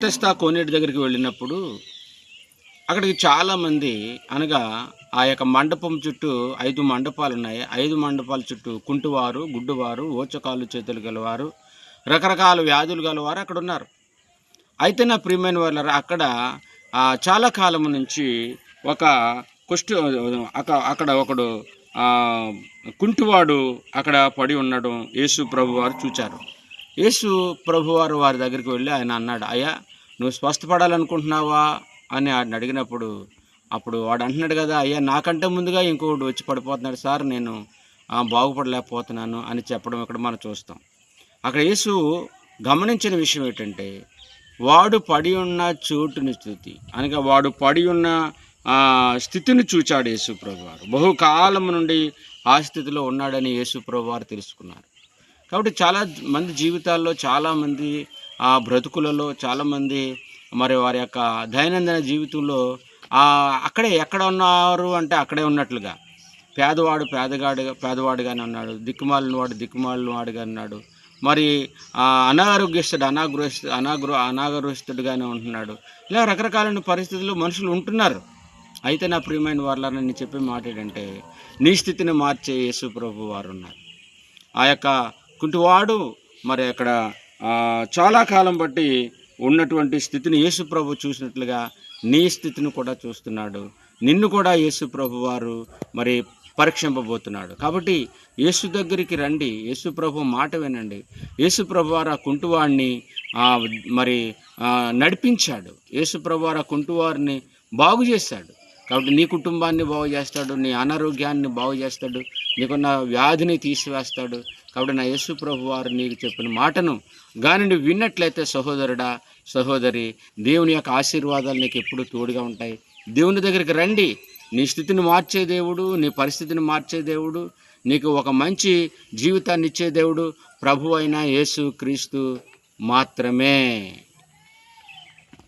Bethesda కోనేటి దగ్గరికి వెళ్ళినప్పుడు అక్కడికి చాలామంది అనగా ఆ యొక్క మండపం చుట్టూ 5 మండపాలున్నాయి. 5 మండపాల చుట్టూ కుంటివారు, గుడ్డివారు, ఊచకాళ్ళు చేతులు గలవారు, రకరకాల వ్యాధులు గలవారు అక్కడున్నారు. అయితే నా ప్రియమైన వాళ్ళారా అక్కడ చాలా కాలం నుంచి ఒక కుష్టు అక్కడ ఒకడు ఆహ్, కుంటివాడు అక్కడ పడి ఉండడం యేసు ప్రభువారు చూచారు. యేసు ప్రభువారు వారి దగ్గరికి వెళ్ళి ఆయన అన్నాడు, "అయ్యా నువ్వు స్వస్థపడాలనుకుంటున్నావా?" అని ఆడిని అడిగినప్పుడు, అప్పుడు వాడు అంటున్నాడు కదా, "అయ్యా నాకంటే ముందుగా ఇంకొకడు వచ్చి పడిపోతున్నాడు సార్, నేను బాగుపడలేకపోతున్నాను" అని చెప్పడం ఇక్కడ మనం చూస్తాం. అక్కడ యేసు గమనించిన విషయం ఏంటంటే, వాడు పడి ఉన్న చోటుని స్థితి అనగా వాడు పడి ఉన్న స్థితిని చూచాడు యేసు ప్రభువారు. బహుకాలం నుండి ఆ స్థితిలో ఉన్నాడని యేసు ప్రభువారు తెలుసుకున్నారు. కాబట్టి చాలా మంది జీవితాల్లో చాలామంది బ్రతుకులలో చాలామంది మరి వారి యొక్క దైనందిన జీవితంలో అక్కడే ఎక్కడ ఉన్నారు అంటే అక్కడే ఉన్నట్లుగా పేదవాడు పేదవాడిగానే ఉన్నాడు, దిక్కుమాలిన వాడు దిక్కుమాలిన వాడిగా ఉన్నాడు, మరి అనారోగ్యస్తుడు అనారోగ్యస్తుడుగానే ఉంటున్నాడు. ఇలా రకరకాలైన పరిస్థితుల్లో మనుషులు ఉంటున్నారు. అయితే నా ప్రియమైన వాళ్ళని నేను చెప్పే మాట ఏంటంటే, నీ స్థితిని మార్చే యేసు ప్రభు వారు ఉన్నారు. ఆ యొక్క కుంటివాడు మరి అక్కడ చాలా కాలం బట్టి ఉన్నటువంటి స్థితిని యేసు ప్రభు చూసినట్లుగా నీ స్థితిని కూడా చూస్తున్నాడు. నిన్ను కూడా యేసు ప్రభు వారు మరి పరీక్షింపబోతున్నాడు. కాబట్టి యేసు దగ్గరికి రండి, యేసు ప్రభు మాట వినండి. యేసు ప్రభు వారు ఆ కుంటివాడిని మరి నడిపించాడు. యేసు ప్రభు వారు ఆ కుంటివారిని బాగు చేశాడు. కాబట్టి నీ కుటుంబాన్ని బాగు చేస్తాడు, నీ అనారోగ్యాన్ని బాగు చేస్తాడు, నీకున్న వ్యాధిని తీసివేస్తాడు. కాబట్టి నా యేసు ప్రభు వారు నీకు చెప్పిన మాటను గాని నువ్వు విన్నట్లయితే సహోదరుడా, సహోదరి, దేవుని యొక్క ఆశీర్వాదాలు నీకు ఎప్పుడూ తోడుగా ఉంటాయి. దేవుని దగ్గరికి రండి. నీ స్థితిని మార్చే దేవుడు, నీ పరిస్థితిని మార్చే దేవుడు, నీకు ఒక మంచి జీవితాన్ని ఇచ్చే దేవుడు ప్రభు అయిన యేసు క్రీస్తు మాత్రమే.